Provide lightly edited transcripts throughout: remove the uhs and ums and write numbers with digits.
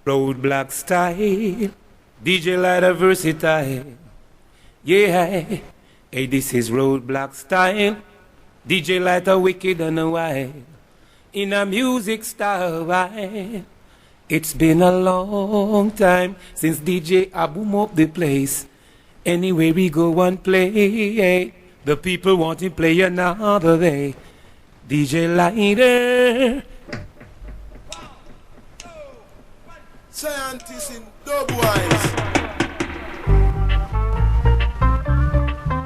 Roadblock style, DJ LIGHTA versatile. Yeah, hey, this is Roadblock style. DJ LIGHTA wicked and wild. In a music style, why? It's been a long time since DJ I boom up the place. Anywhere we go and play, the people want to play another day. DJ LIGHTA. Scientists in Dub Wise.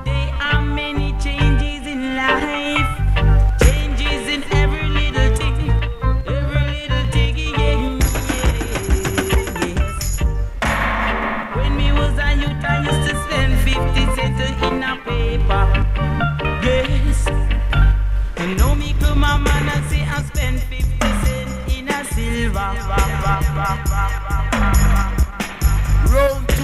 There are many changes in life, changes in every little thing, yeah, yes. When we was a youth, I used to spend 50 cents in a paper, yes. And now me come a man and say I spend 50 cents in a silver. Round 2.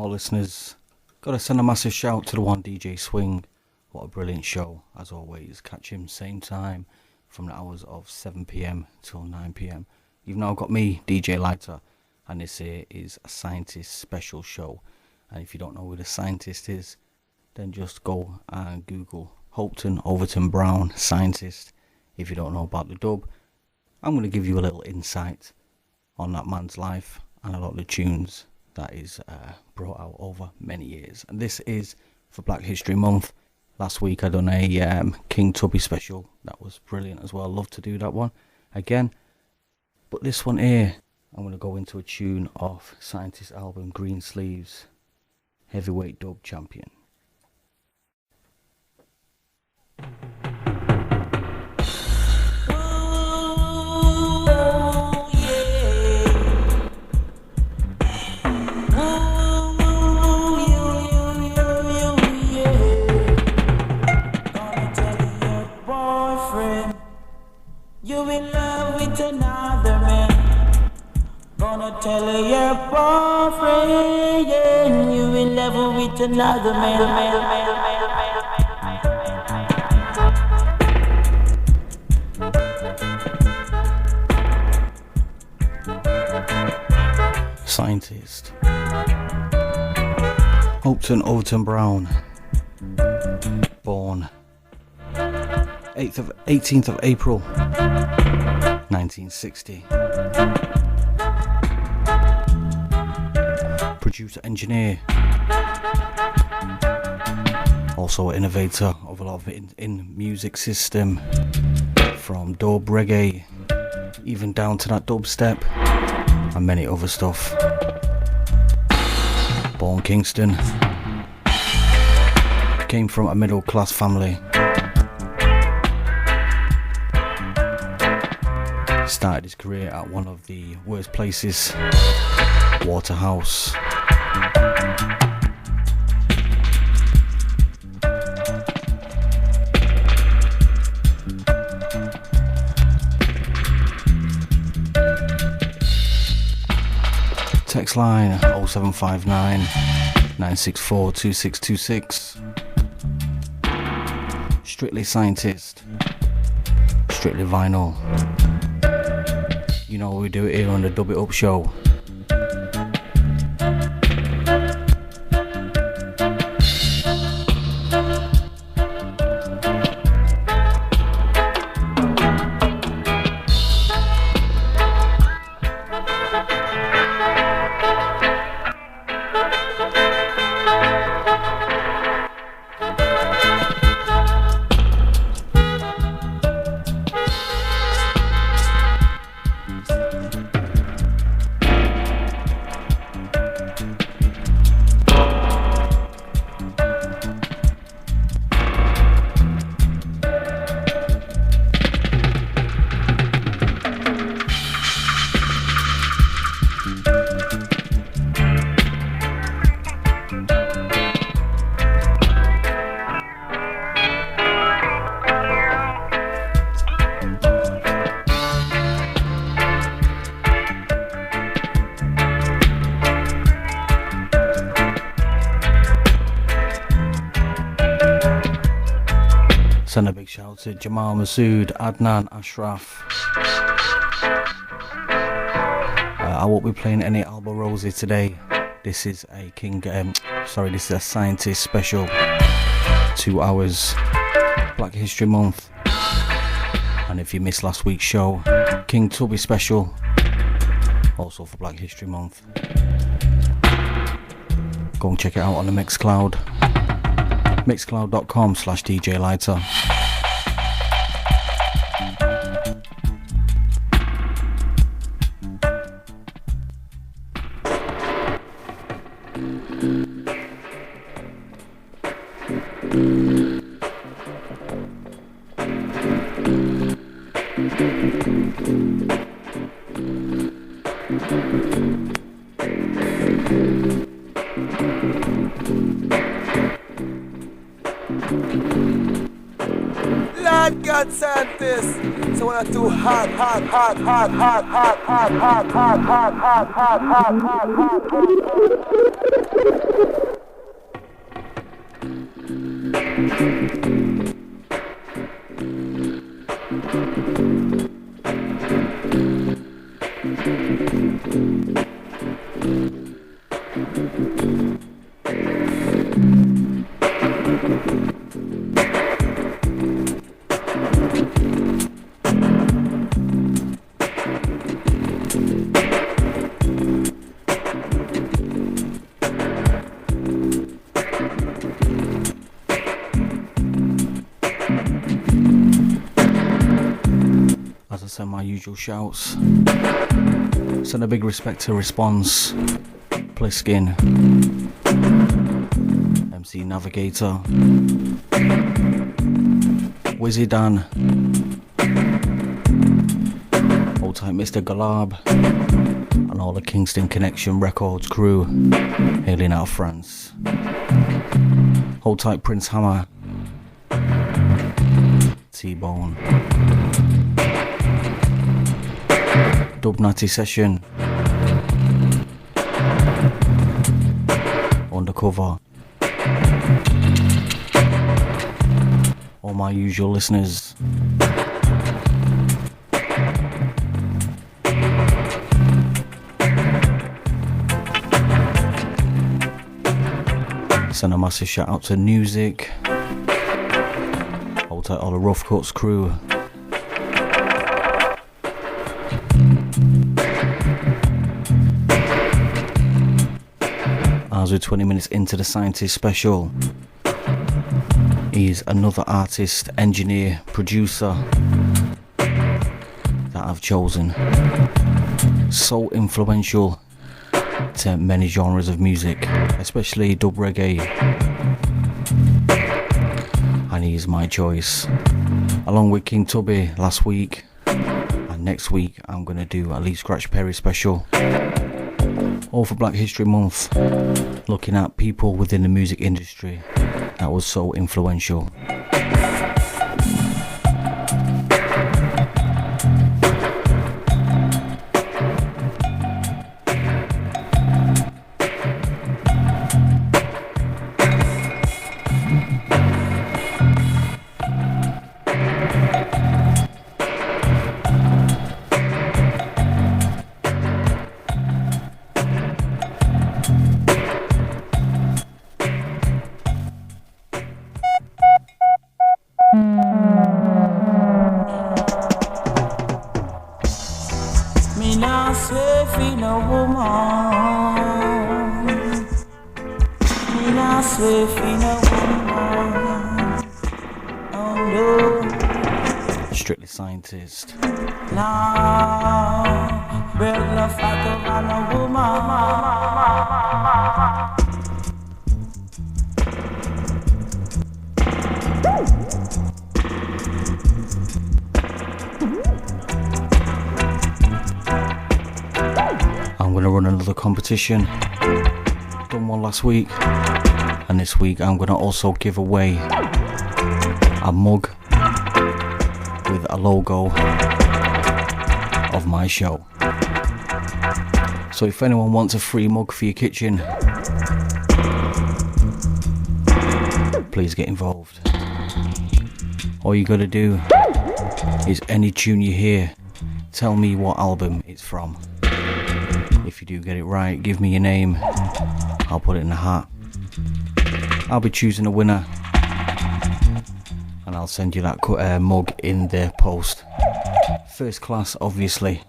Listeners, gotta send a massive shout to the one DJ Swing. What a brilliant show, as always. Catch him same time from the hours of 7 p.m. till 9 p.m. You've now got me, DJ LIGHTA, and this here is a scientist special show. And if you don't know who the scientist is, then just go and Google Hopeton, Overton, Brown, scientist. If you don't know about the dub, I'm going to give you a little insight on that man's life and a lot of the tunes that is brought out over many years. And this is for Black History Month. Last week I done a King Tubby special. That was brilliant as well. Love to do that one again. But this one here, I'm going to go into a tune off Scientist album Green Sleeves, Heavyweight Dub Champion. You in love with another man. Gonna tell your boyfriend, yeah, you in love with another man. Scientist. Hopeton, Overton, Brown. Born 18th of April 1960. Producer, engineer, also an innovator of a lot of it in music system, from dub reggae even down to that dubstep and many other stuff. Born Kingston, came from a middle class family. Started his career at one of the worst places, Waterhouse. Text line 0759 964 2626. Strictly Scientist, strictly vinyl. You know we do it here on the Dub It Up show. Send a big shout out to Jamal Masood, Adnan, Ashraf. I won't be playing any Alba Rosie today. This is a this is a Scientist special. 2 hours, Black History Month. And if you missed last week's show, King Tubby special, also for Black History Month. Go and check it out on the Mixcloud. Mixcloud.com/DJ LIGHTA. Lord God sent this. So when I do hot. Send my usual shouts. Send a big respect to Response, Pliskin, MC Navigator, Wizzy Dan, Old Type Mr. Galab, and all the Kingston Connection Records crew hailing out of France. Hold tight Prince Hammer, T-Bone, Dub Natty Session, Undercover, all my usual listeners. Send a massive shout out to Music, hold tight all the Rough Cuts crew. As we're 20 minutes into the Scientist special, he's another artist, engineer, producer that I've chosen. So influential to many genres of music, especially dub reggae, and he's my choice. Along with King Tubby last week, and next week I'm gonna do a Lee Scratch Perry special. All for Black History Month, looking at people within the music industry that was so influential. Strictly Scientist. I'm gonna run another competition. Done one last week, and this week I'm gonna also give away a mug with a logo of my show. So if anyone wants a free mug for your kitchen, please get involved. All you gotta do is any tune you hear, tell me what album it's from. If you do get it right, give me your name, I'll put it in the hat. I'll be choosing a winner and I'll send you that mug in the post. First class, obviously.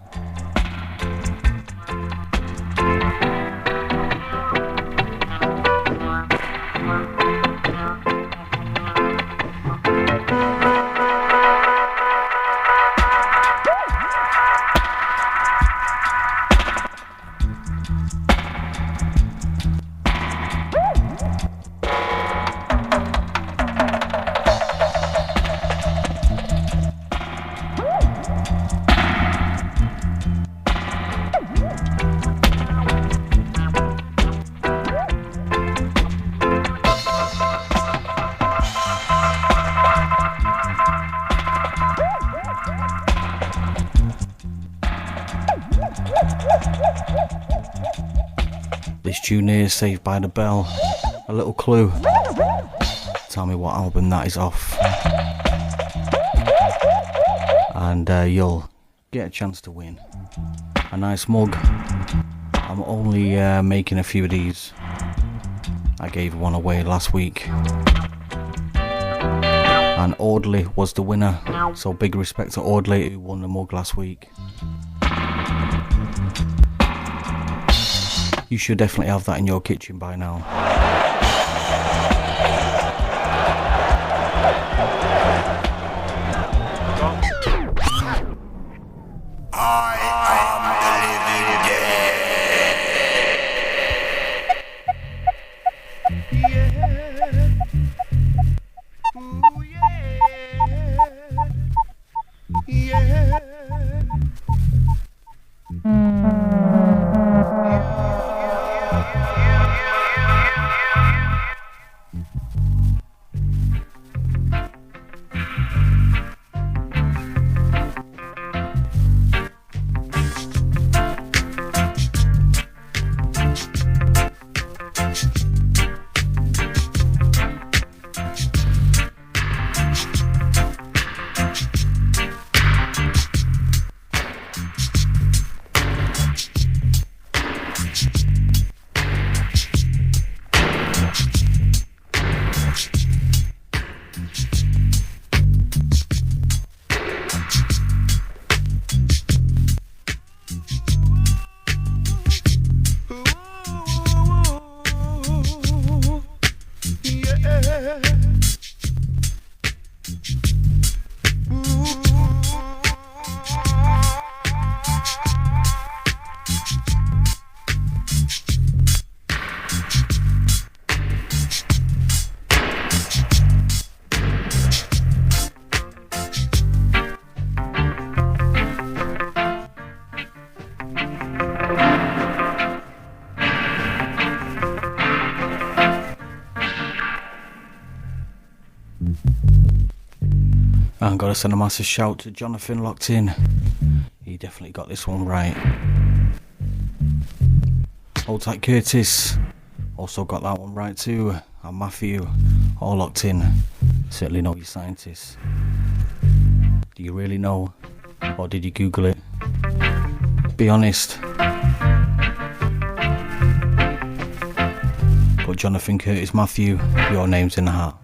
This tune here is Saved by the Bell. A little clue. Tell me what album that is off. And you'll get a chance to win a nice mug. I'm only making a few of these. I gave one away last week. And Audley was the winner. So big respect to Audley who won the mug last week. You should definitely have that in your kitchen by now. And gotta send a massive shout to Jonathan locked in. He definitely got this one right. Old tight Curtis also got that one right too. And Matthew, all locked in. Certainly know you scientists. Do you really know? Or did you Google it? Be honest. But Jonathan Curtis Matthew, your name's in the hat.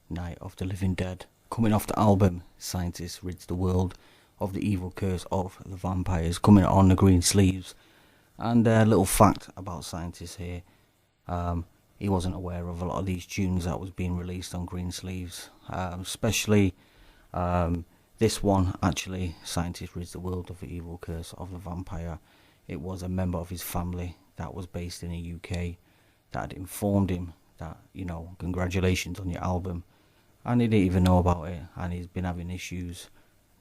Night of the Living Dead, coming off the album Scientist Rids the World of the Evil Curse of the Vampires, coming on the green sleeves. And a little fact about Scientist here, he wasn't aware of a lot of these tunes that was being released on green sleeves, especially this one, actually, Scientist Rids the World of the Evil Curse of the Vampire. It was a member of his family that was based in the UK that had informed him that, you know, congratulations on your album, and he didn't even know about it, and he's been having issues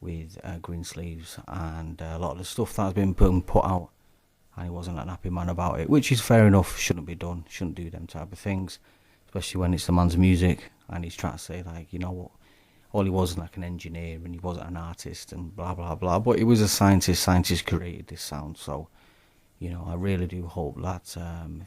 with green sleeves and a lot of the stuff that's been put out, and he wasn't an happy man about it, which is fair enough. Shouldn't be done, shouldn't do them type of things, especially when it's the man's music and he's trying to say, like, you know what, all he was like an engineer and he wasn't an artist and blah blah blah, but he was a scientist created this sound. So, you know, I really do hope that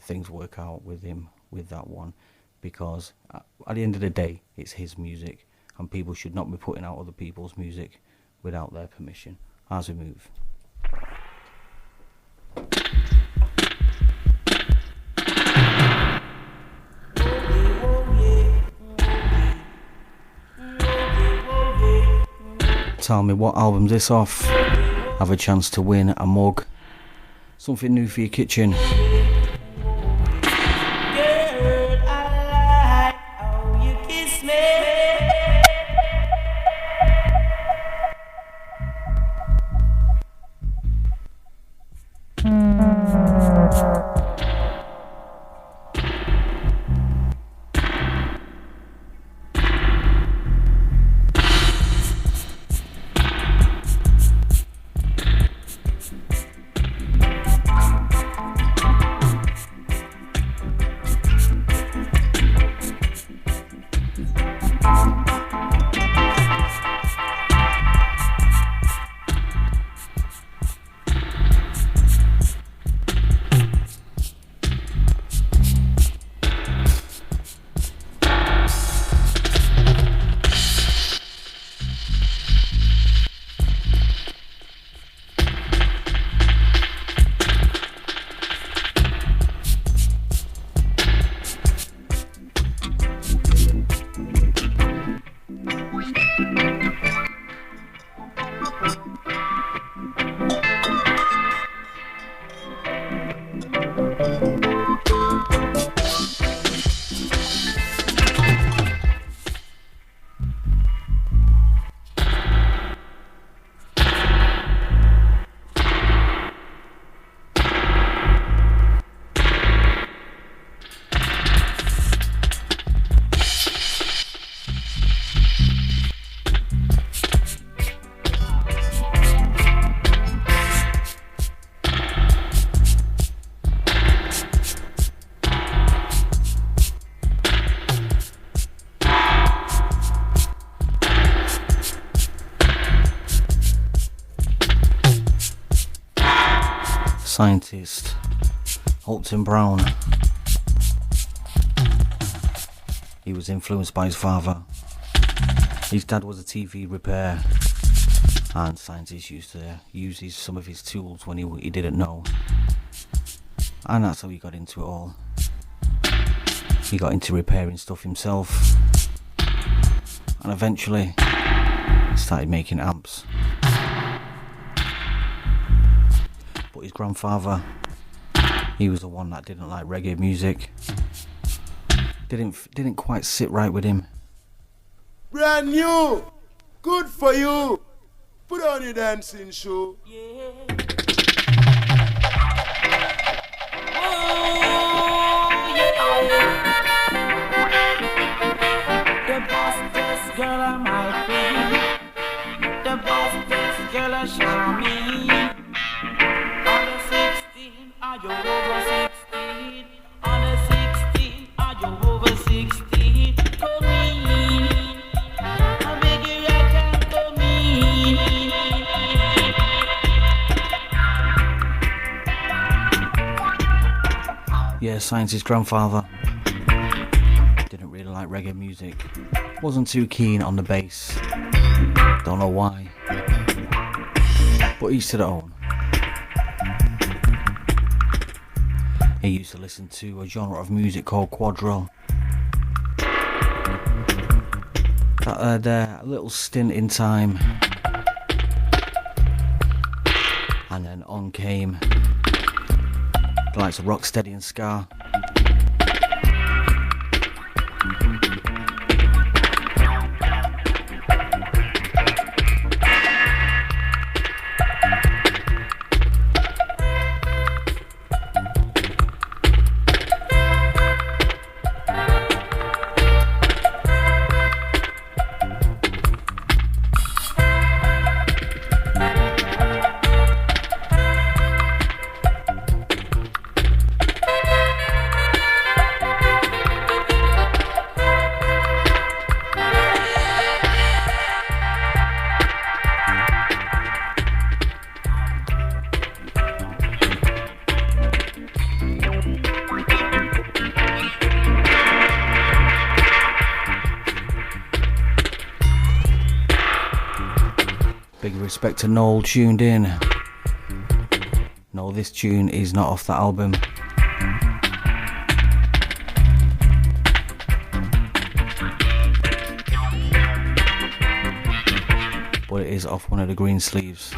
things work out with him with that one, because at the end of the day, it's his music, and people should not be putting out other people's music without their permission. As we move. Tell me what album's this off. Have a chance to win a mug, something new for your kitchen. Scientist, Hopeton Brown. He was influenced by his father. His dad was a TV repair, and Scientist used to use some of his tools when he didn't know, and that's how he got into it all. He got into repairing stuff himself, and eventually started making amps. But his grandfather, he was the one that didn't like reggae music. Didn't quite sit right with him. Brand new, good for you. Put on your dancing shoe. Yeah. The bestest girl I might be. The bestest girl I shall me. On the 16, are you over 16? On the 16, are you over 16? Come in, I beg you, I can't come in. Yeah, Science's grandfather didn't really like reggae music. Wasn't too keen on the bass. Don't know why. But each to their own. He used to listen to a genre of music called quadrille. There, a little stint in time, and then on came the likes of Rocksteady and Scar. Respect to Noel tuned in. No, this tune is not off the album. But it is off one of the green sleeves.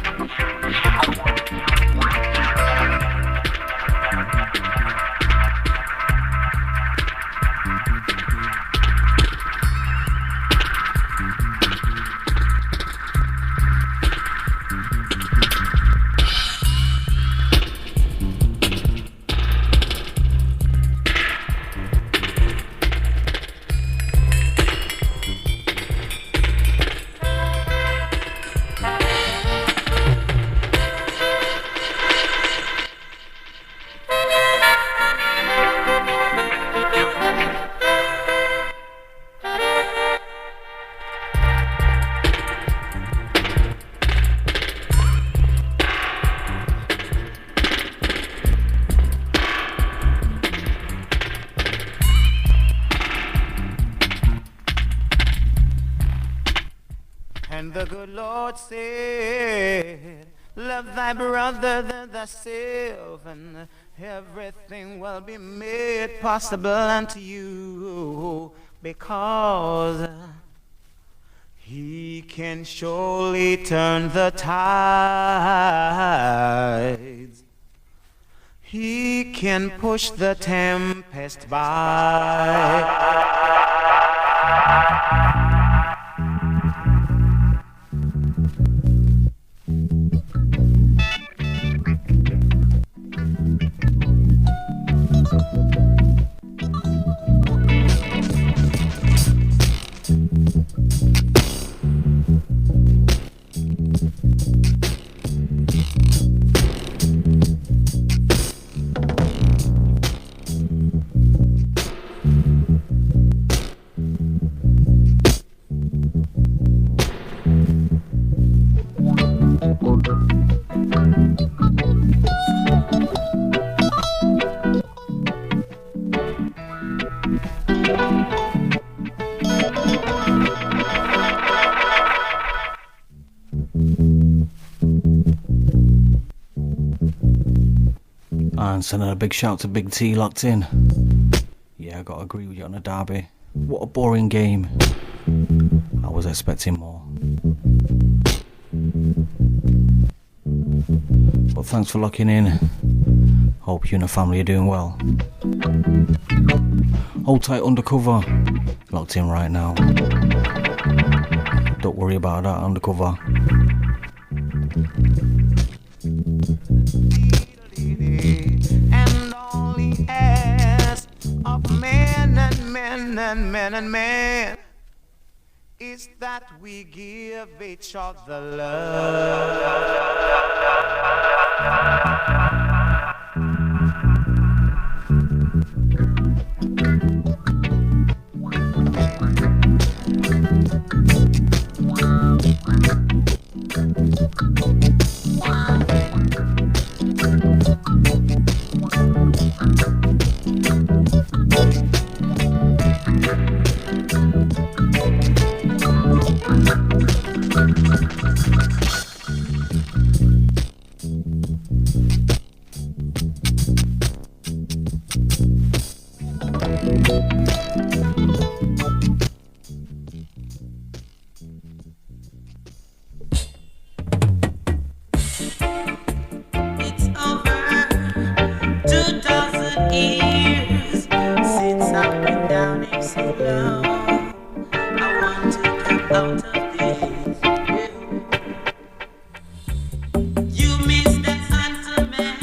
Said, love thy brother than thyself, and everything will be made possible unto you, because he can surely turn the tides. He can push the tempest by. And sending a big shout to Big T locked in. Yeah, I gotta agree with you on the derby. What a boring game. I was expecting more. But thanks for locking in. Hope you and the family are doing well. Hold tight, Undercover. Locked in right now. Don't worry about that, Undercover. And all he asks of men and men and men and men is that we give each other love. out of this. You miss the hunter man.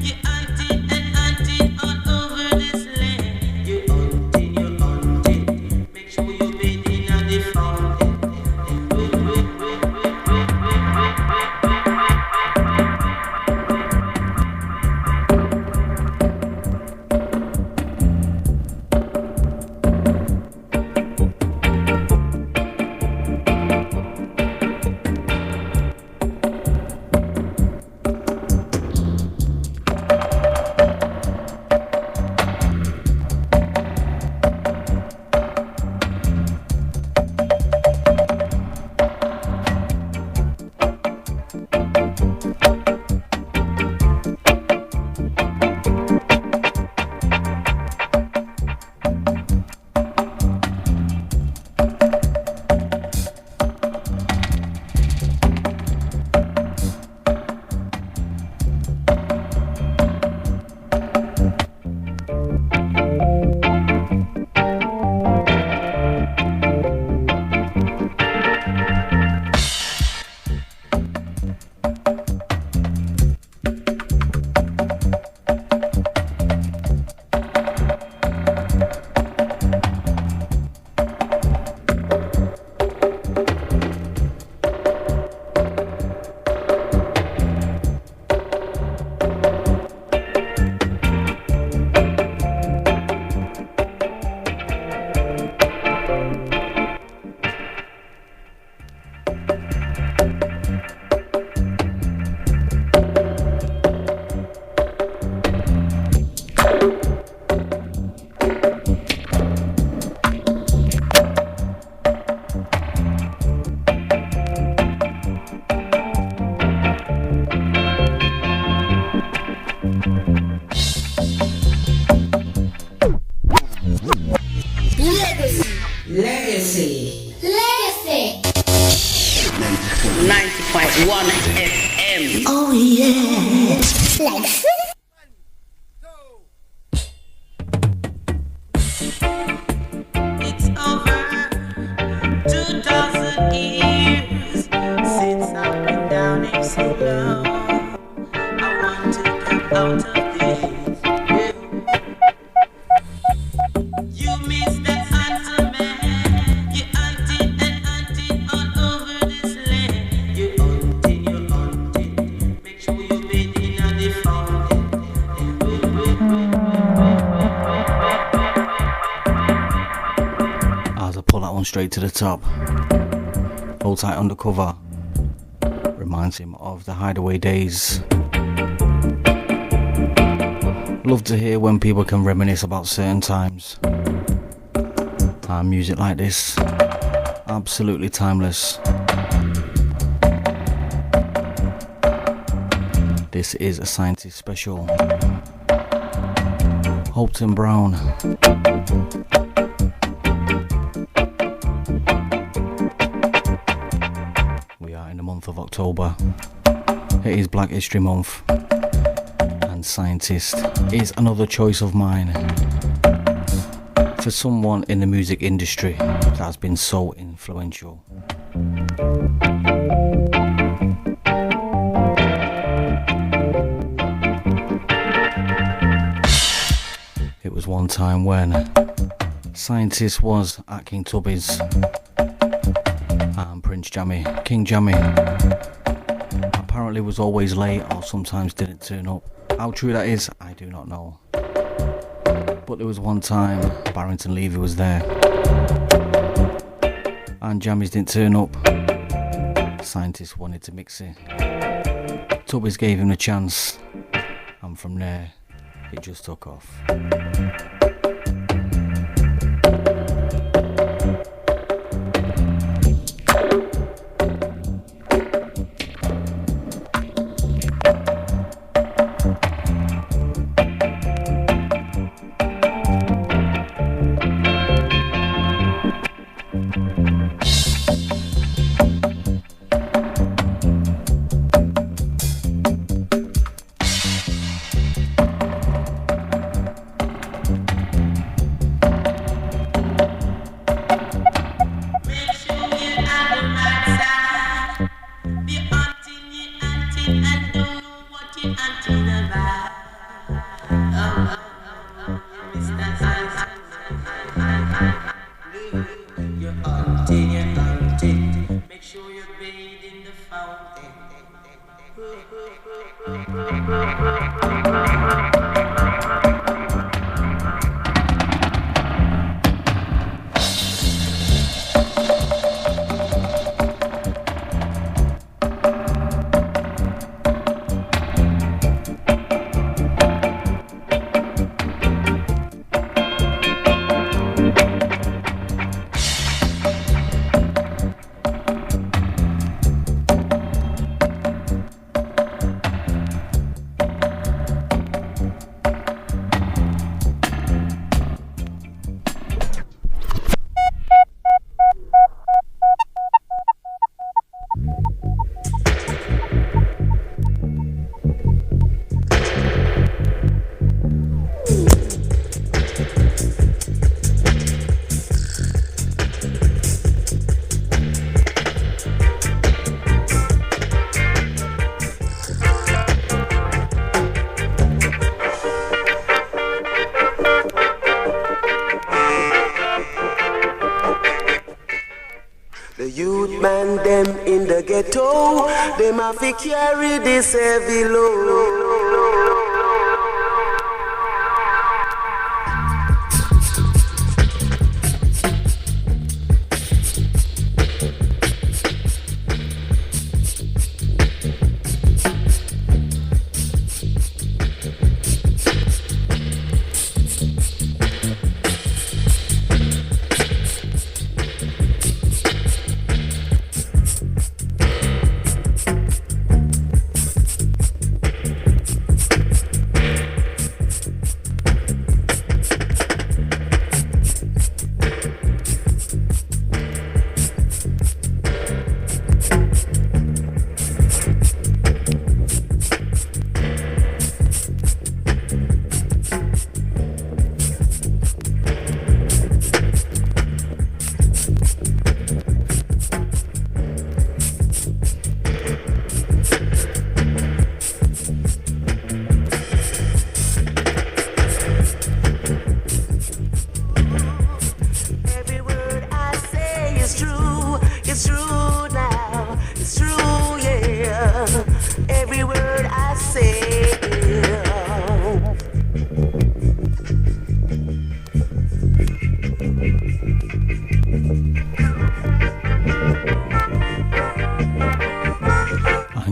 You hunting and hunting all over this land. You hunting. Make sure you bathe in the fountain. Legacy. 90.1 FM. Oh yeah. Legacy. It's over 2,000 years since I've been down here so long. I want to come out of this. You miss the hunter man. You hunting and hunting all over this land. You hunting. Make sure you bathe in the fountain. As I pull that one straight to the top. Hold Tight Undercover reminds him of the Hideaway days. Love to hear when people can reminisce about certain times. And music like this, absolutely timeless. This is a Scientist special. Hopeton Brown. We are in the month of October. It is Black History Month. And Scientist is another choice of mine. For someone in the music industry that has been so influential. It was one time when Scientist was at King Tubby's and Prince Jammy, King Jammy, apparently was always late or sometimes didn't turn up. How true that is, I do not know. But there was one time Barrington Levy was there and Jammies didn't turn up. Scientist wanted to mix it. Tubbies gave him a chance and from there it just took off. Ghetto, them have to carry this heavy load.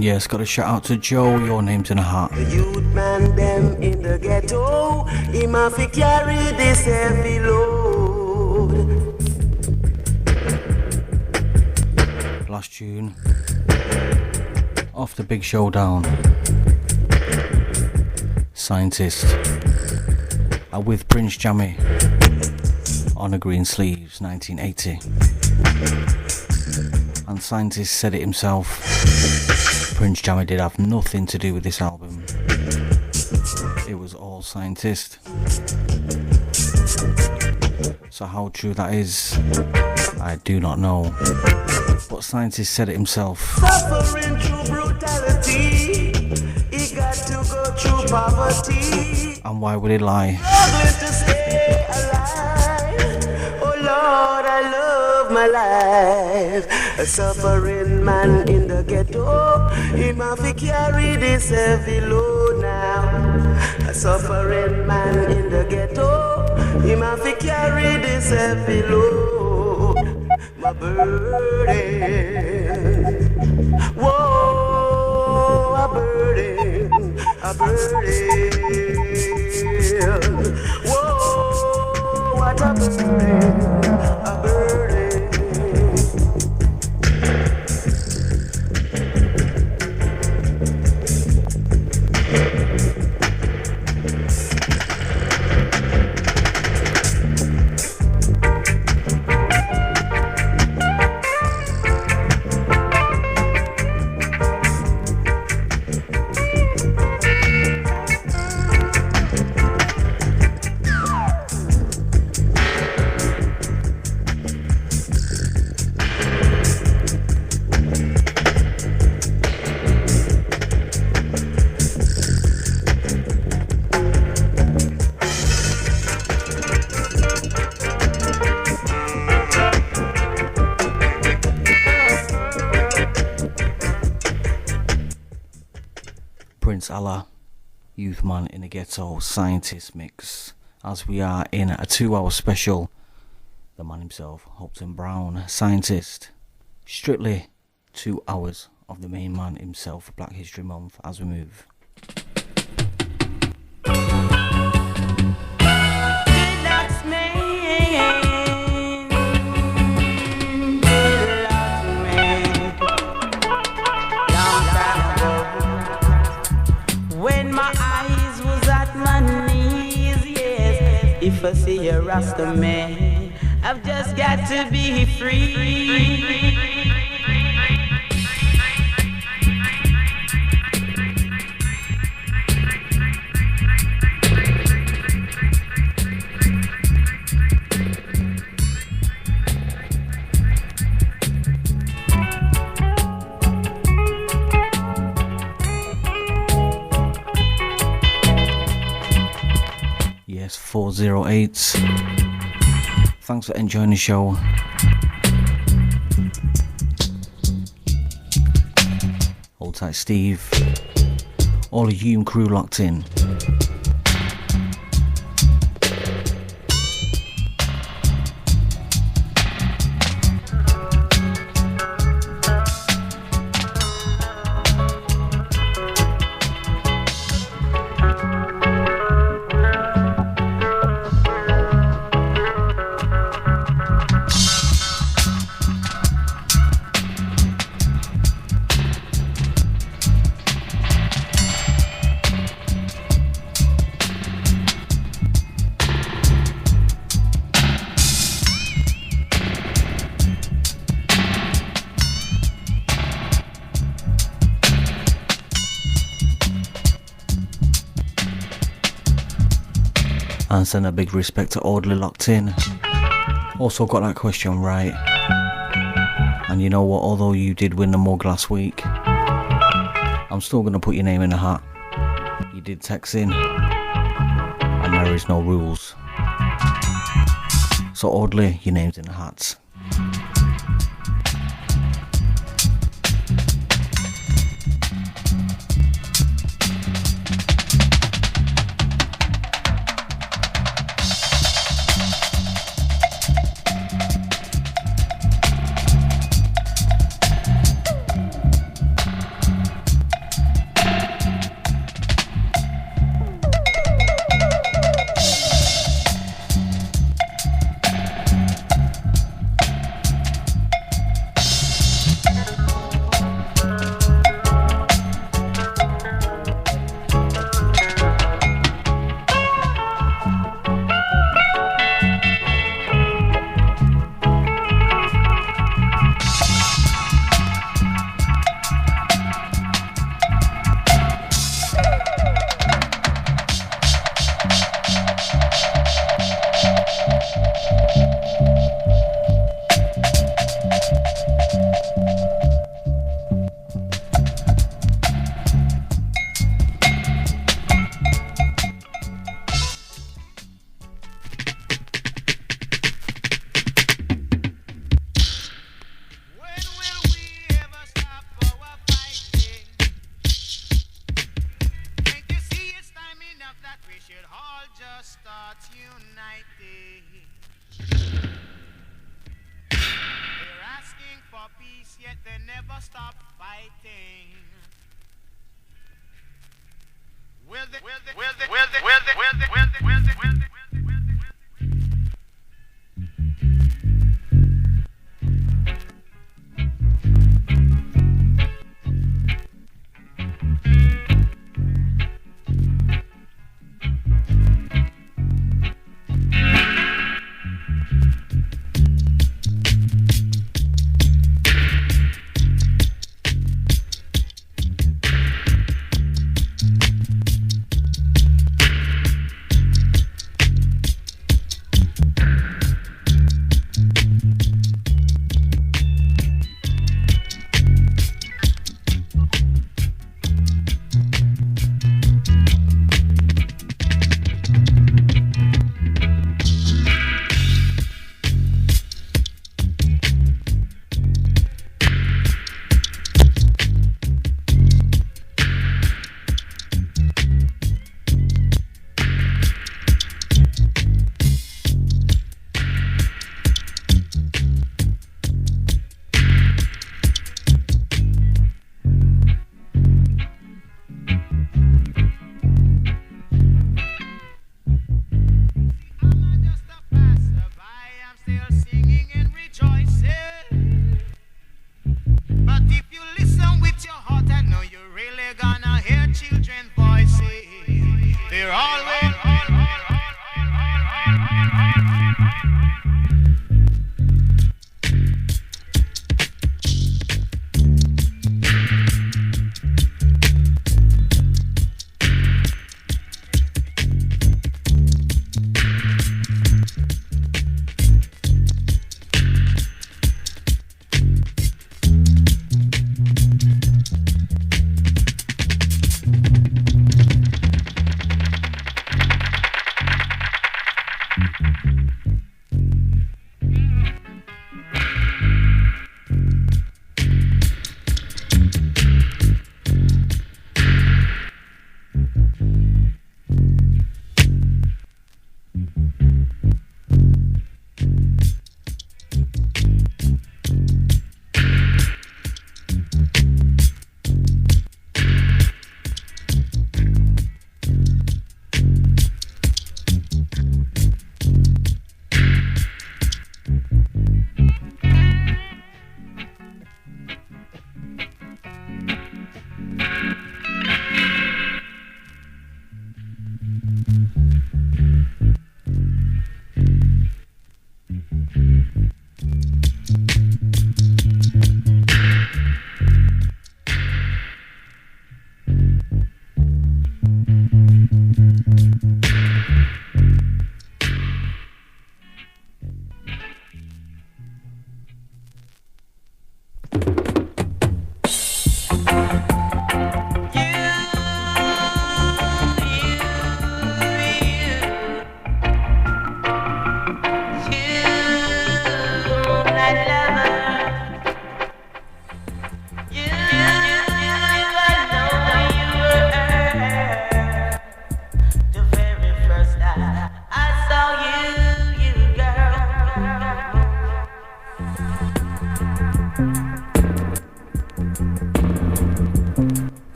Yes, got a shout out to Joe, your name's in a hat. The youth man them in the ghetto, he must carry this heavy load. Last tune off the Big Showdown. Scientist with Prince Jammy on the Green Sleeves, 1980. And Scientist said it himself. Prince Jammy did have nothing to do with this album. It was all Scientist. So how true that is, I do not know. But Scientist said it himself. Suffering through brutality, he got to go through poverty. And why would he lie? Struggling to stay alive. Oh Lord, I love my life. A suffering man in the ghetto, he must carry this heavy load now. A suffering man in the ghetto, he must carry this heavy load. My burden, whoa, a burden, whoa, what a burden, a burden. Prince Allah, Youth Man in the Ghetto, Scientist mix. As we are in a 2-hour special, the man himself, Hopeton Brown, Scientist. Strictly 2 hours of the main man himself for Black History Month as we move. If I see a Rasta man, I've just got to be free. Yes, 408. Thanks for enjoying the show. Hold tight, Steve. All of you and crew locked in. And send a big respect to Audley locked in. Also got that question right. And you know what, although you did win the mug last week, I'm still going to put your name in the hat. You did text in, and there is no rules. So Audley, your name's in the hats.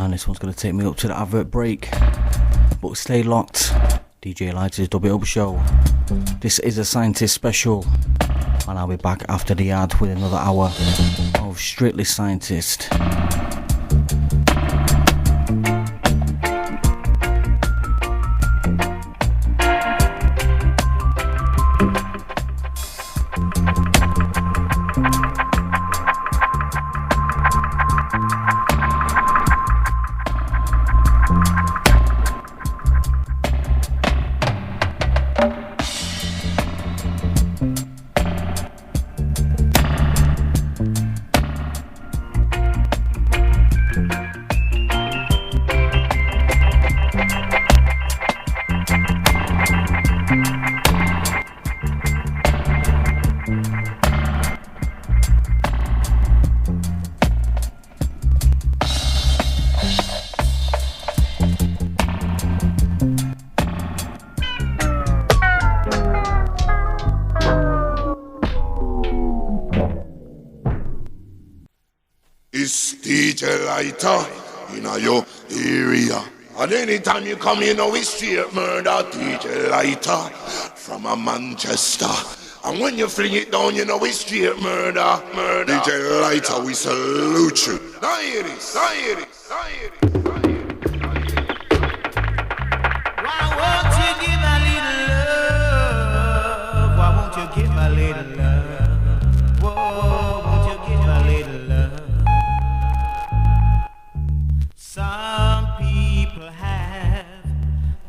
And this one's going to take me up to the advert break. But stay locked. DJ LIGHTA's Dub It Up show. This is a scientist special. And I'll be back after the ad with another hour of Strictly Scientist. DJ LIGHTA in your area. And anytime you come, you know it's straight murder. DJ LIGHTA from a Manchester. And when you fling it down, you know it's straight murder. DJ LIGHTA, we salute you. Now hear this, now hear this, now hear this. Why won't you give a little love? Why won't you give a little love? Whoa, won't you give a little love? Some people have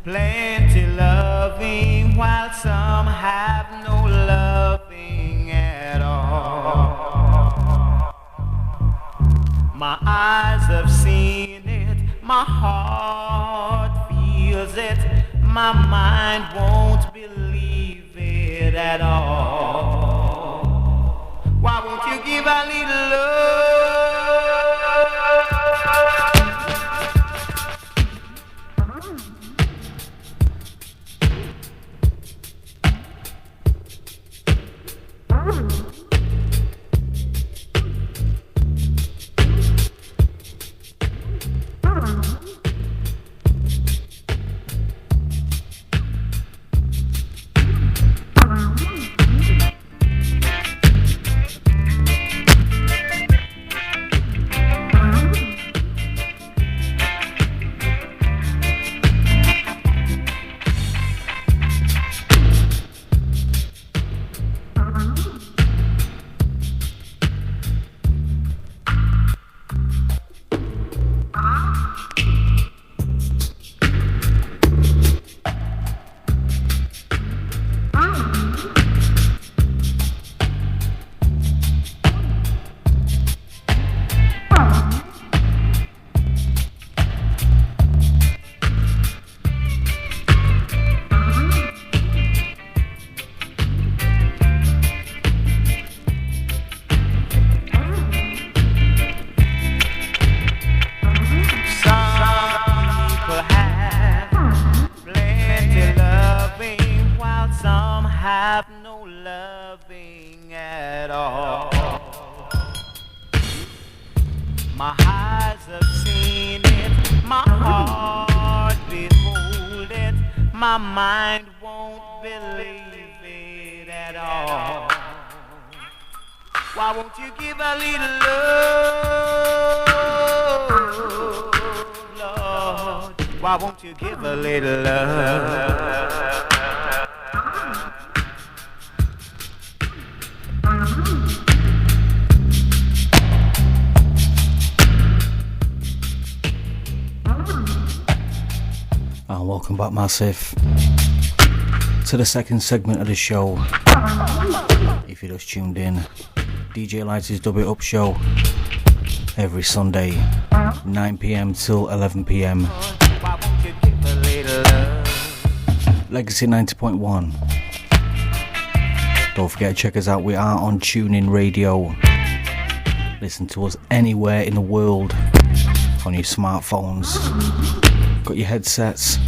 plenty loving, while some have no loving at all. My eyes have seen it, my heart feels it, my mind won't believe it at all. Why won't you give a little love? Back massive to the second segment of the show. If you just tuned in, DJ LIGHTA's Dub It Up show every Sunday 9 PM till 11 PM. Legacy 90.1. Don't forget to check us out. We are on TuneIn Radio. Listen to us anywhere in the world on your smartphones. Got your headsets.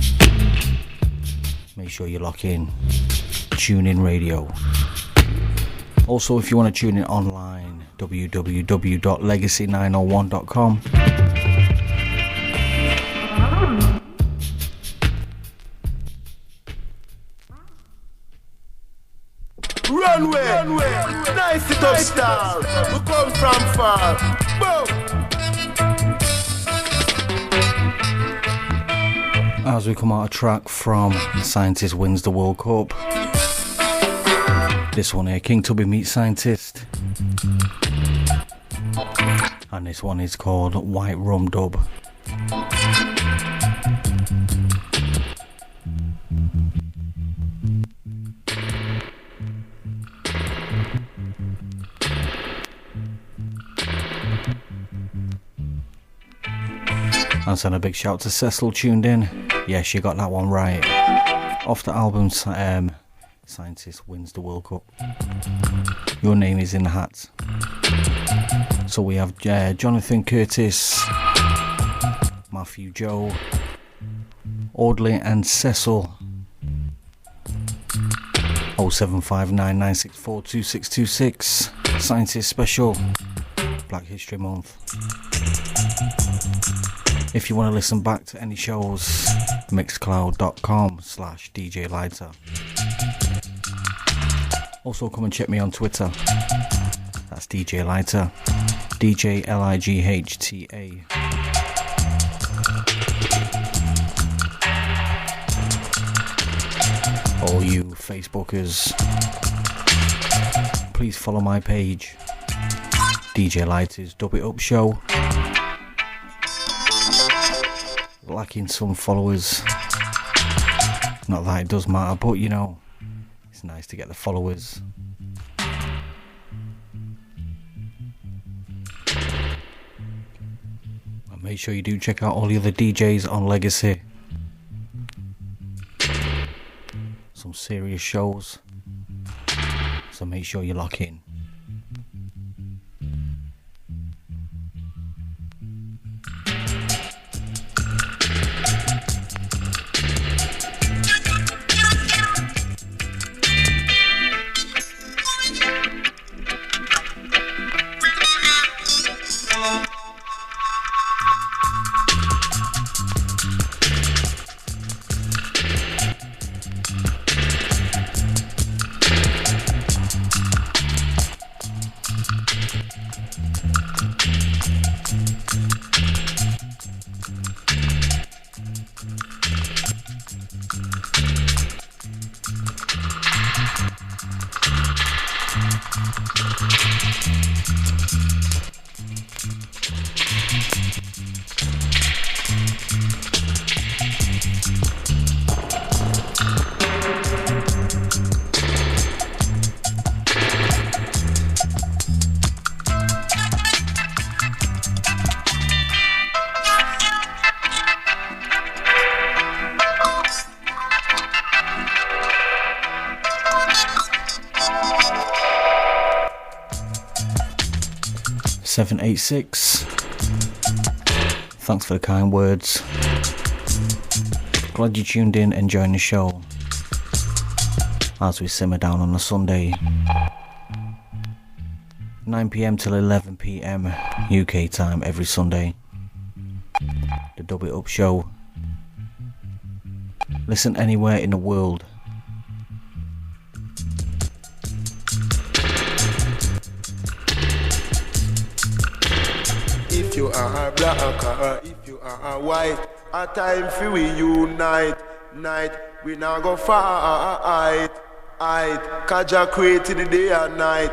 Make sure you lock in. TuneIn Radio. Also, if you want to tune in online, www.legacy901.com. Runway. Nice it up star. We come from far. Boom. As we come out a track from Scientist Wins the World Cup. This one here, King Tubby meets Scientist. And this one is called White Rum Dub. And send a big shout to Cecil tuned in. Yeah, she got that one right. Off the album Scientist Wins the World Cup. Your name is in the hat. So we have Jonathan Curtis, Matthew Joe, Audley and Cecil. 07599642626. Scientist special. Black History Month. If you want to listen back to any shows, mixcloud.com/DJ LIGHTA. Also come and check me on Twitter. That's DJ LIGHTA. DJ LIGHTA. All you Facebookers, please follow my page. DJ LIGHTA's Dub It Up Show. Lacking some followers. Not that it does matter, but you know, it's nice to get the followers. And make sure you do check out all the other DJs on Legacy. Some serious shows. So make sure you lock in. .786. Thanks for the kind words. Glad you tuned in, enjoying the show as we simmer down on a Sunday, 9 PM till 11 PM UK time every Sunday. The Dub It Up Show. Listen anywhere in the world. If you are black or if you are white, a time for we unite. Night, we now go fight. Cause Jah created the day and night.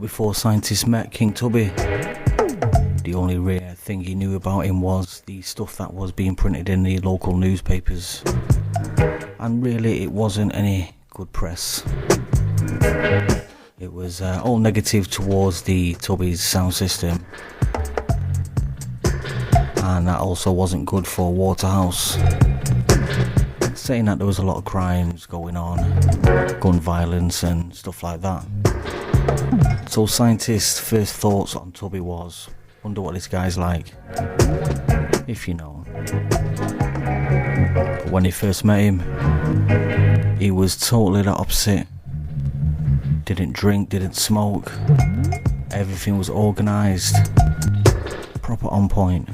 Before Scientist met King Tubby, the the only rare thing he knew about him was the stuff that was being printed in the local newspapers. And really, it wasn't any good press. It was all negative towards the Tubby's sound system. And that also wasn't good for Waterhouse. Saying that there was a lot of crimes going on, gun violence and stuff like that. So Scientist's first thoughts on Tubby was, wonder what this guy's like, if you know. But when he first met him, he was totally the opposite. Didn't drink, didn't smoke, everything was organised, proper on point.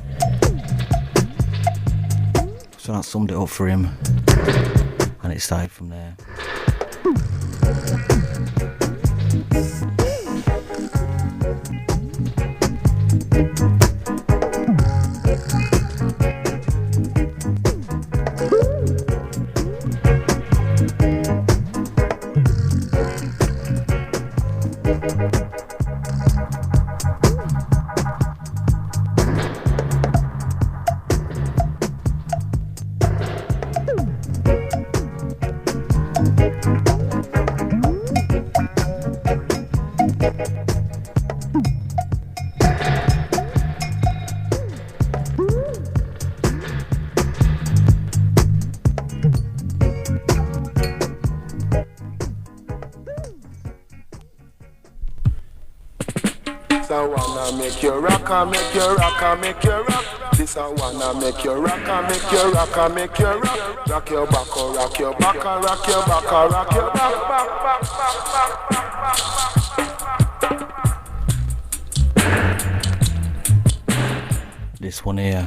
So that summed it up for him, and it started from there. I wanna make you rock, I make you rock, I make you rock. This I wanna make you rock, I make you rock, I make you rock. Rock your back, oh, rock your back, oh, rock your back, oh, rock your back. This one here,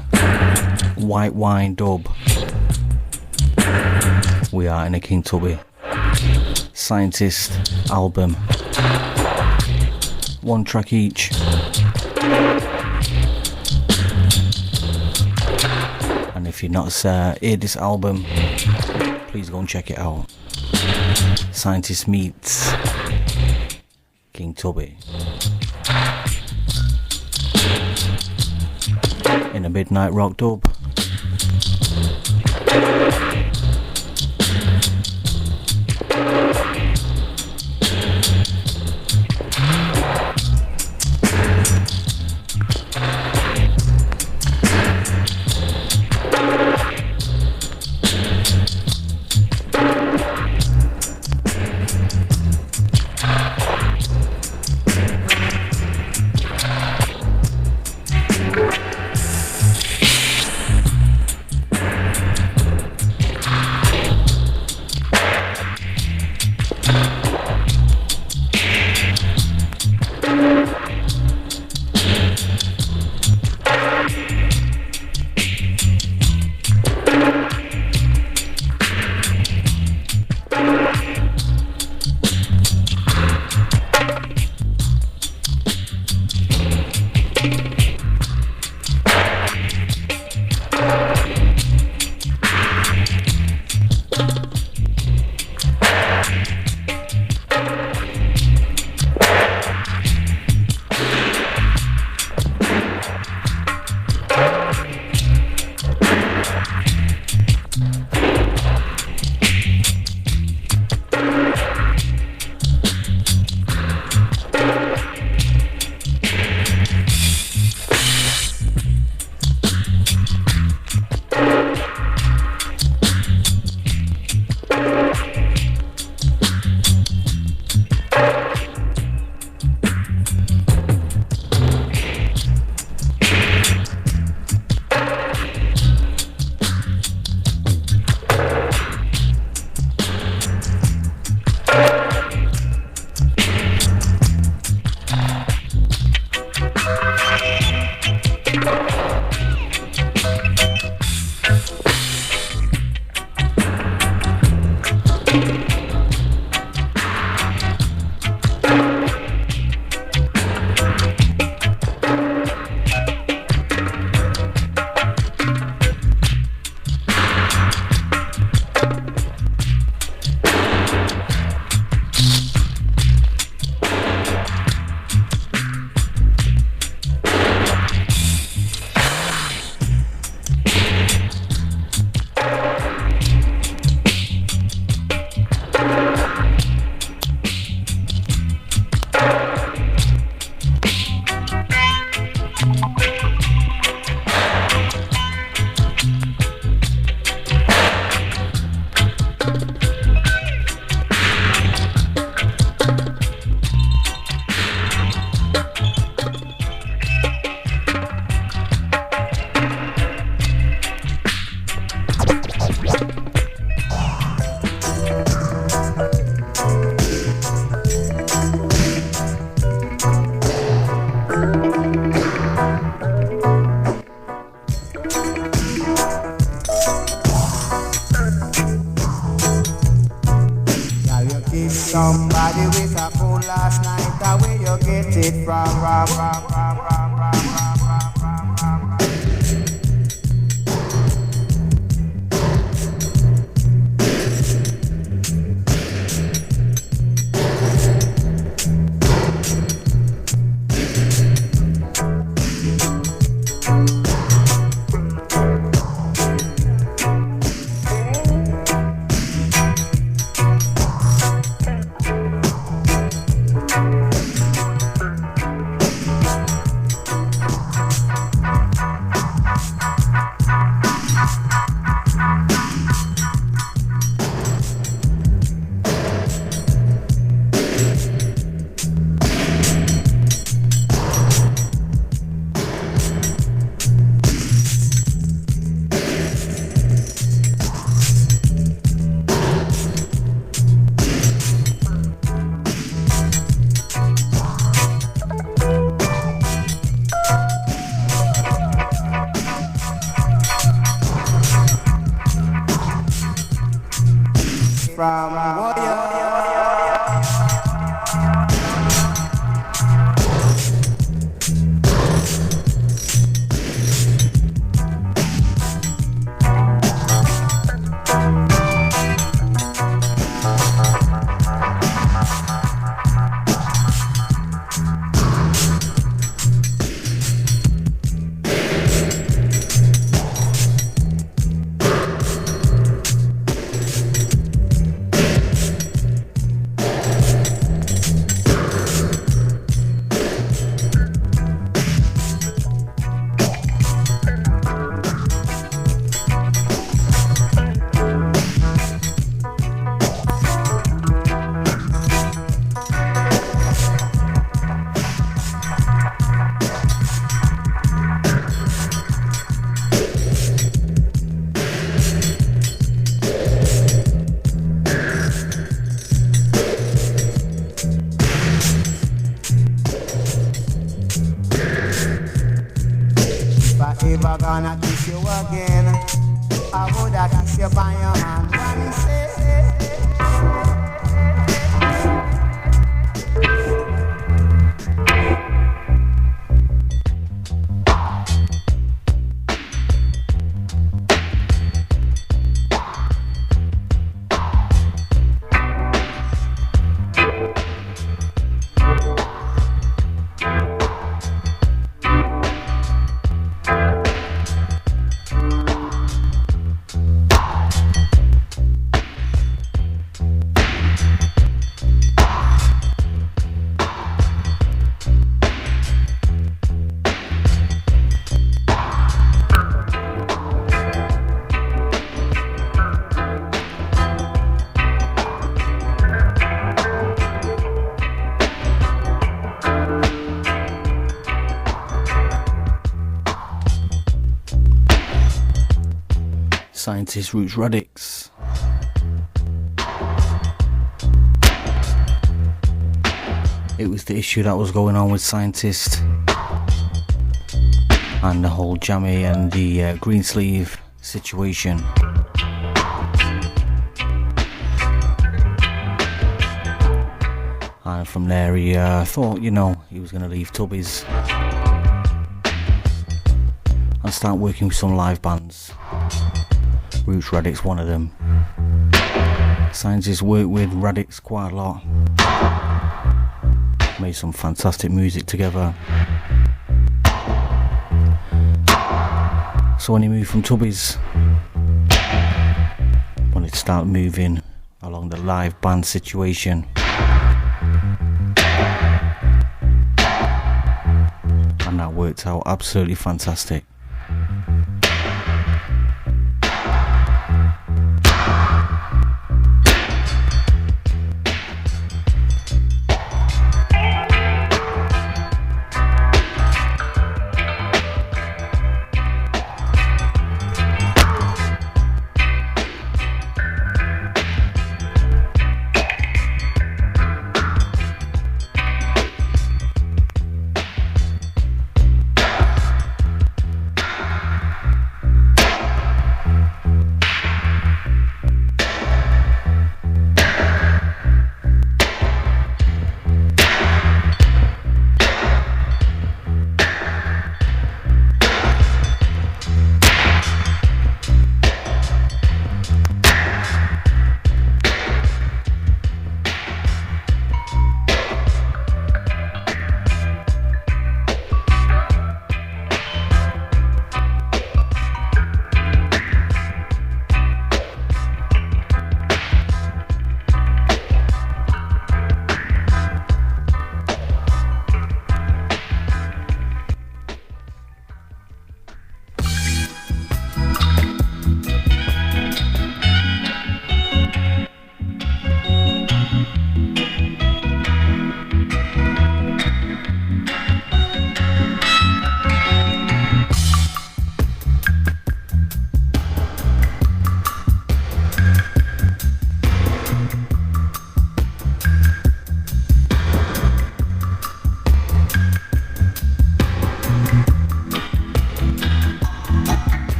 White Wine Dub. We are in a King Tubby Scientist album. One track each. And if you've not heard this album, please go and check it out. Scientist meets King Tubby in a midnight rock dub. ever gonna kiss you again, I woulda kiss you by your hand and say Scientist Roots Radix. It was the issue that was going on with Scientist and the whole Jammy and the green sleeve situation. And from there he thought, you know, he was going to leave Tubbies and start working with some live bands. Roots Radix, one of them. Scientists worked with Radix quite a lot. Made some fantastic music together. So when he moved from Tubbies, wanted to start moving along the live band situation. And that worked out absolutely fantastic.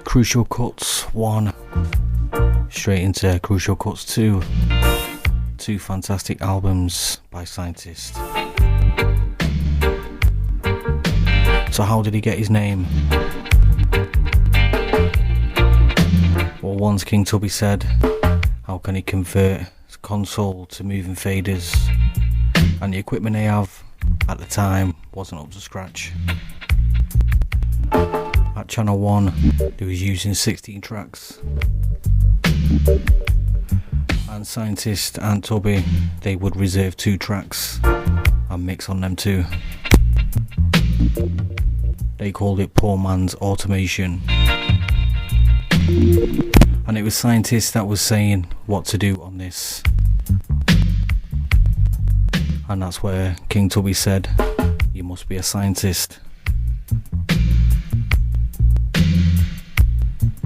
Crucial Cuts 1 straight into Crucial Cuts 2. Two fantastic albums by Scientist. So how did he get his name? Well, once King Tubby said, how can he convert his console to moving faders? And the equipment they have at the time wasn't up to scratch. At Channel 1 they was using 16 tracks, and Scientist and Tubby, they would reserve 2 tracks and mix on them too. They called it poor man's automation, and it was Scientist that was saying what to do on this, and that's where King Tubby said, you must be a scientist.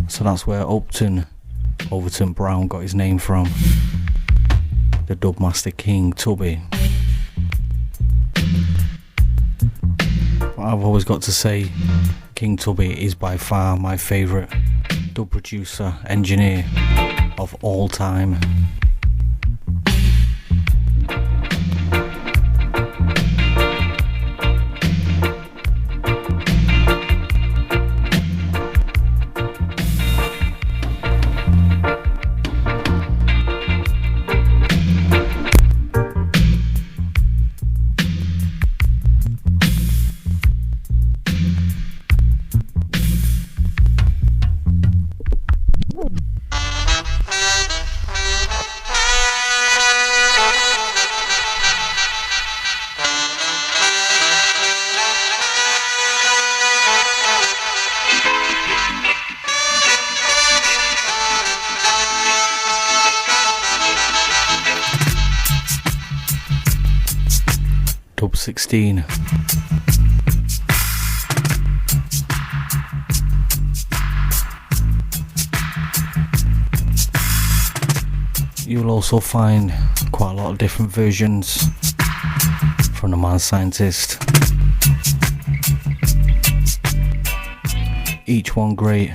So that's where Overton Brown got his name from. The Dubmaster King Tubby. But I've always got to say, King Tubby is by far my favourite dub producer, engineer of all time. Dub 16. You'll also find quite a lot of different versions from the man Scientist. Each one great.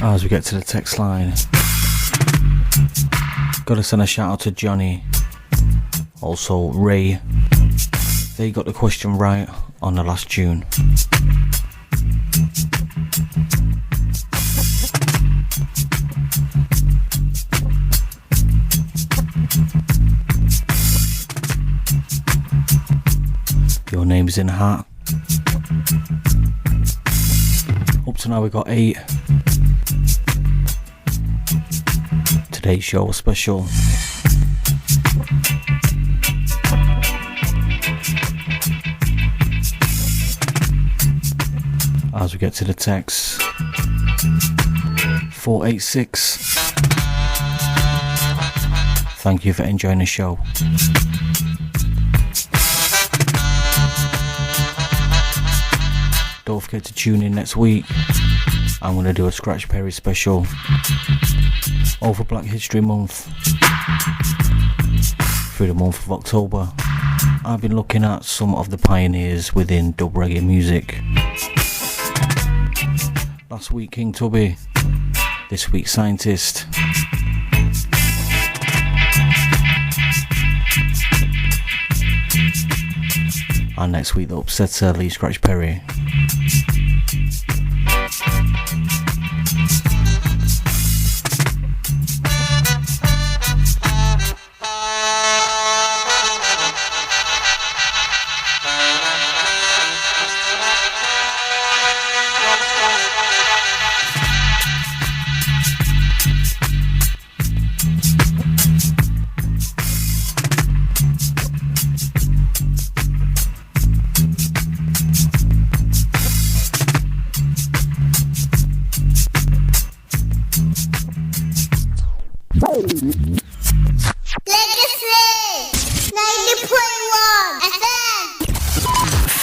As we get to the text line, gotta send a shout out to Johnny Also Ray, they got the question right on the last tune. Your name's in the hat. Up to now we got 8. Today's show was special. As we get to the text 486. Thank you for enjoying the show. Don't forget to tune in next week. I'm going to do a Scratch Perry special over Black History Month through the month of October. I've been looking at some of the pioneers within dub reggae music. Last week King Tubby, this week Scientist. And next week the Upsetter, Lee Scratch Perry.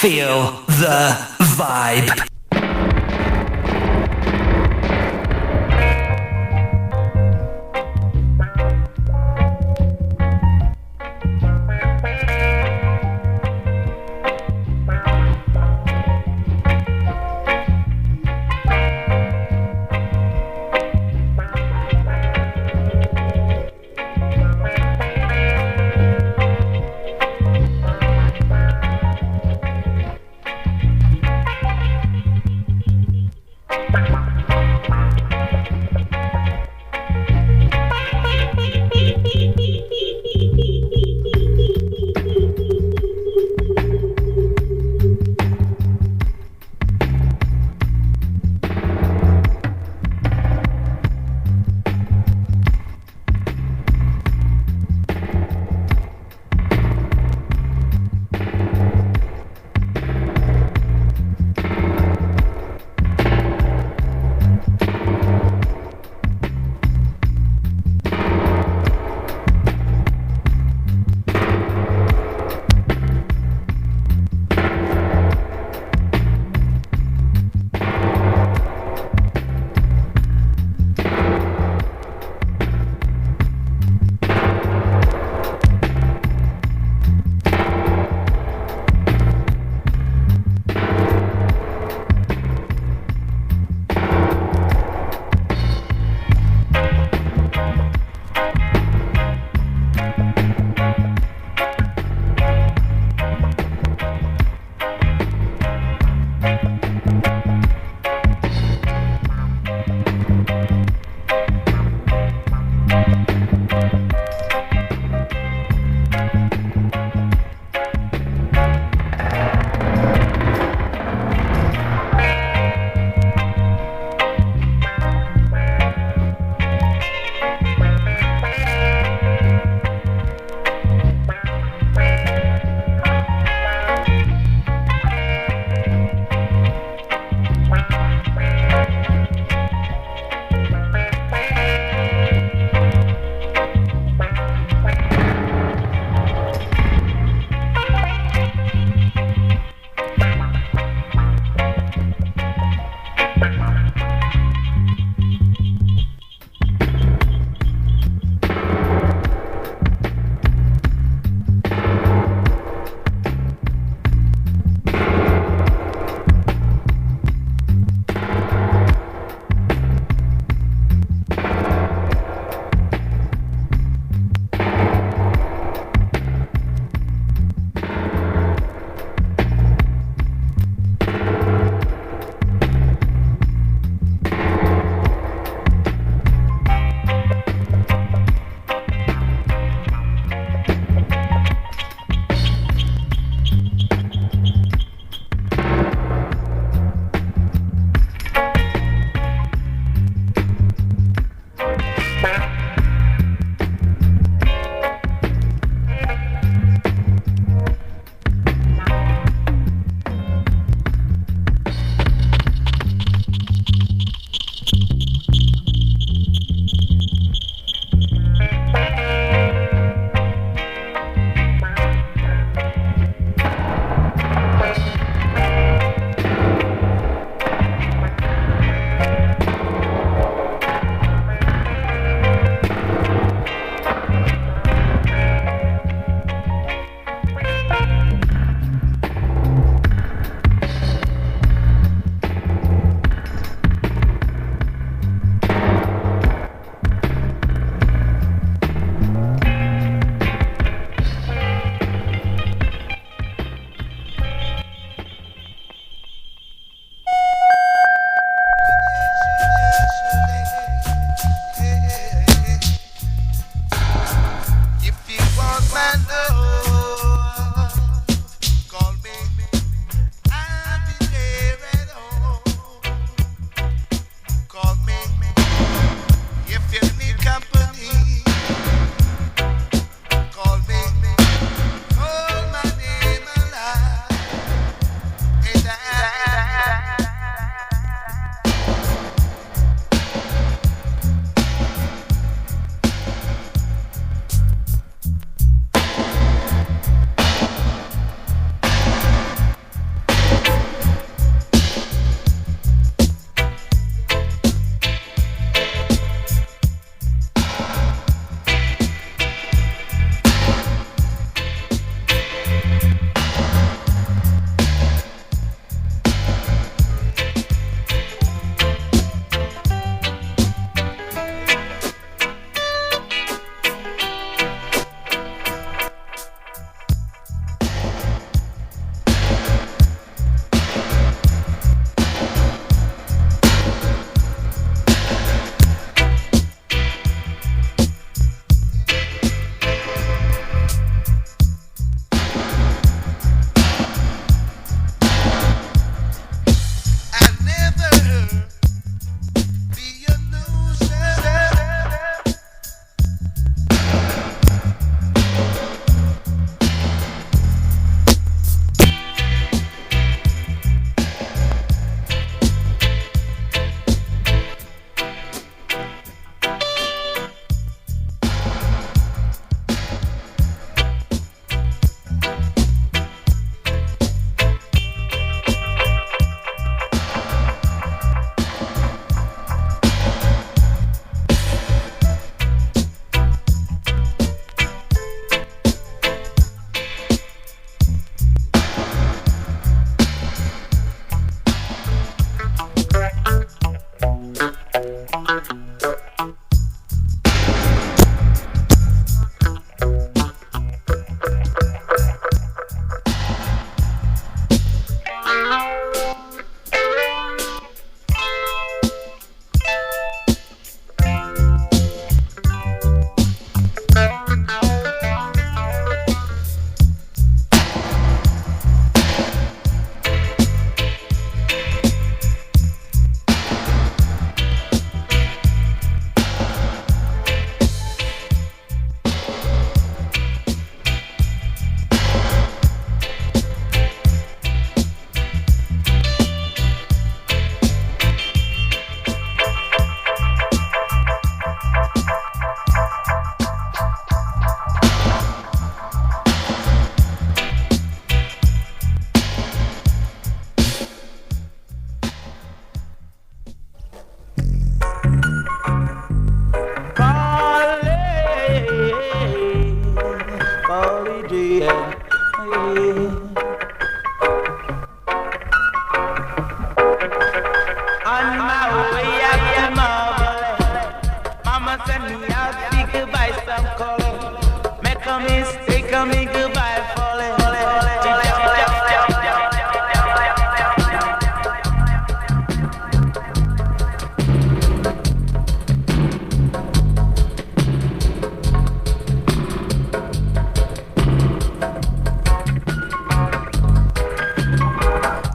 Feel the vibe.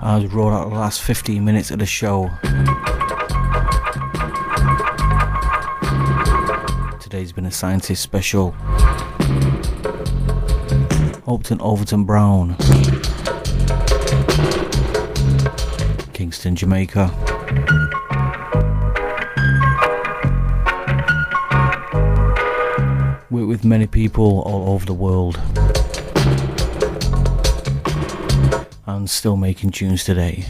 I'll roll out the last 15 minutes of the show. Today's been a scientist special. Hopeton, Overton, Brown, Kingston, Jamaica. Work with many people all over the world. And still making tunes today.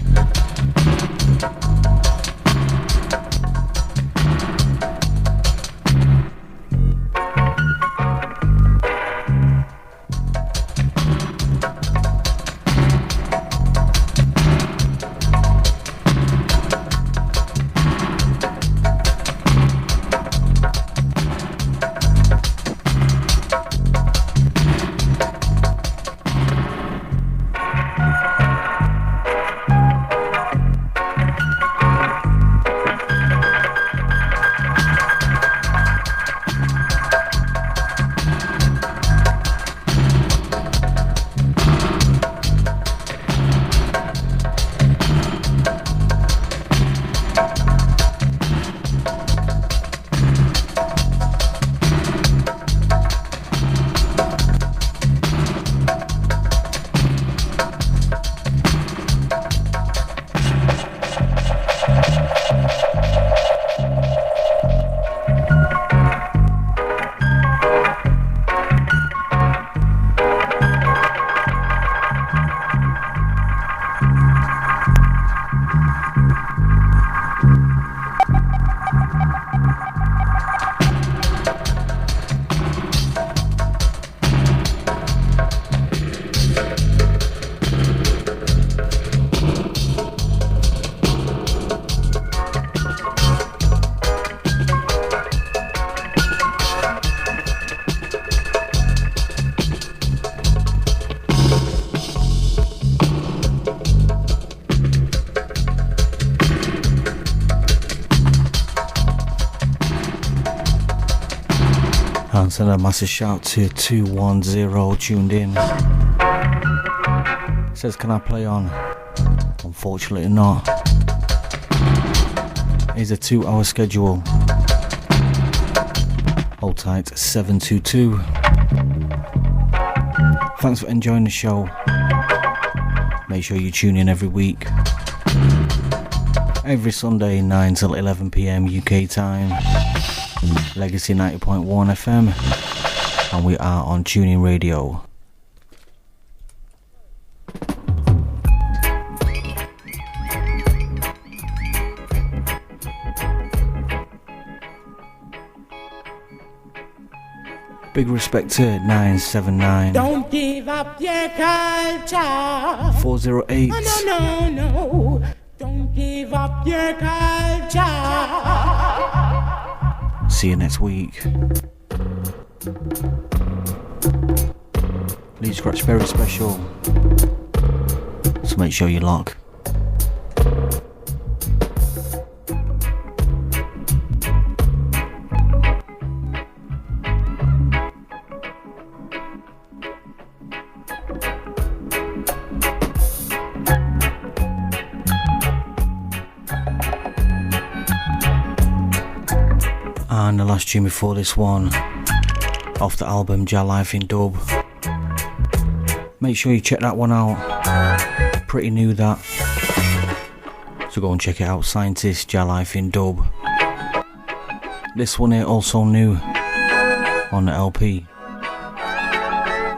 Send a massive shout to 210 tuned in. Says, can I play on? Unfortunately not. Here's a 2-hour schedule. Hold tight, 722. Thanks for enjoying the show. Make sure you tune in every week. Every Sunday, 9 till 11 PM UK time. Legacy 90.1 FM, and we are on Tuning Radio. Big respect to 979. Don't give up your culture. 408. No. Don't give up your culture. See you next week. Lead Scratch very special. So make sure you lock. And the last tune before this one, off the album Jah Life in Dub. Make sure you check that one out. Pretty new that. So go and check it out. Scientist, Jah Life in Dub. This one here also new on the LP.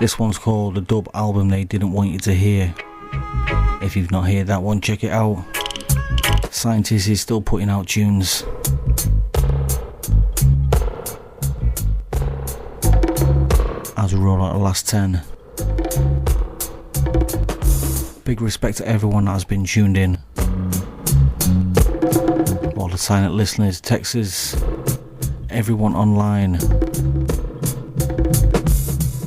This one's called the Dub Album They Didn't Want You to Hear. If you've not heard that one, check it out. Scientist is still putting out tunes. As we roll out the last 10. Big respect to everyone that has been tuned in. All the silent listeners, texters, everyone online.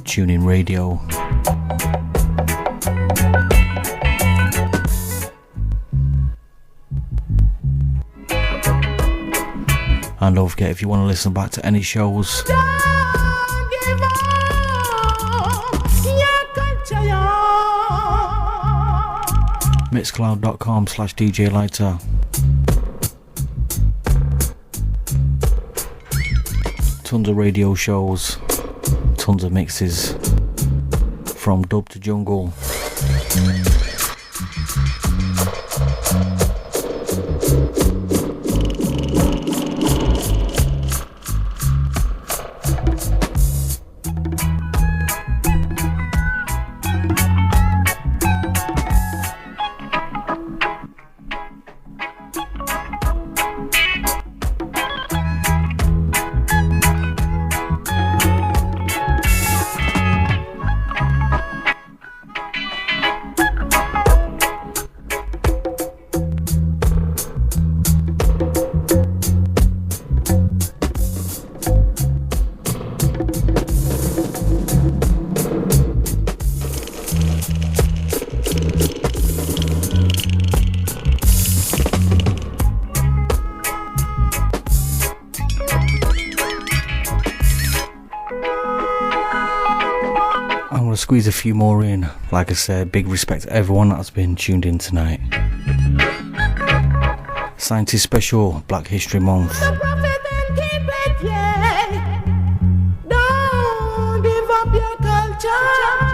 Tuning Radio. And don't forget, if you want to listen back to any shows, Mixcloud.com/DJ LIGHTA. Tons of radio shows, tons of mixes, from dub to jungle. Squeeze a few more in. Like I said, big respect to everyone that's been tuned in tonight. Scientist Special, Black History Month. The prophet and keep it, yeah. Don't give up your culture.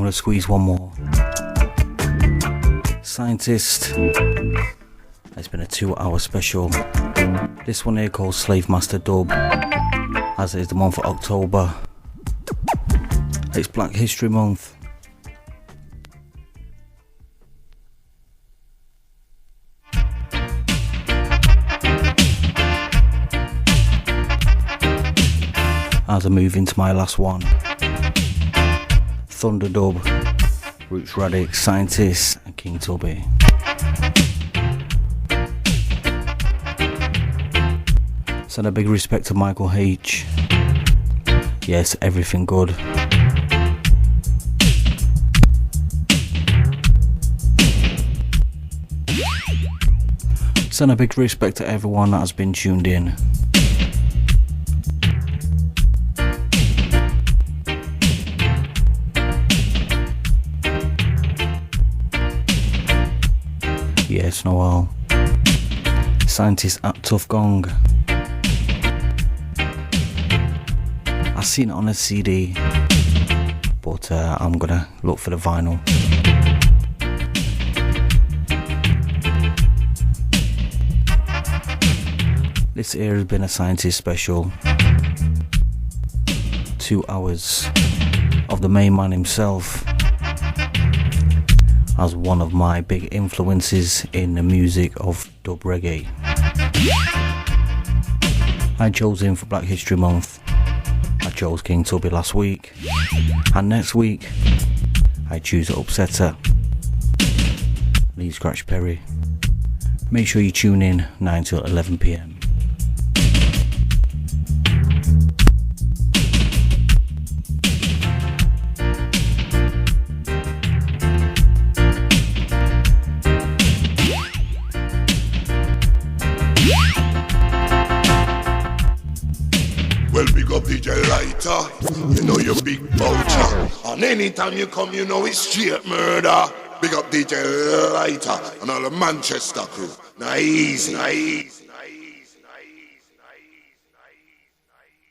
going to squeeze one more. Scientist. It's been a 2-hour special. This one here called Slave Master Dub, as it is the month of October. It's Black History Month. As I move into my last one, Thunder Dub, Roots Radic, Scientist and King Tubby. Send a big respect to Michael H. Yes, everything good. Send a big respect to everyone that has been tuned in. Yes, Noel. Scientist at Tough Gong. I seen it on a CD, but I'm gonna look for the vinyl. This here has been a Scientist special. 2 hours of the main man himself, as one of my big influences in the music of Dub Reggae. I chose him for Black History Month. I chose King Tubby last week, and next week I choose Upsetter, Lee Scratch Perry. Make sure you tune in 9 till 11 p.m. Well, big up DJ LIGHTA, you know you're big vulture. And anytime you come, you know it's straight murder. Big up DJ LIGHTA and all the Manchester crew. Now easy, now easy.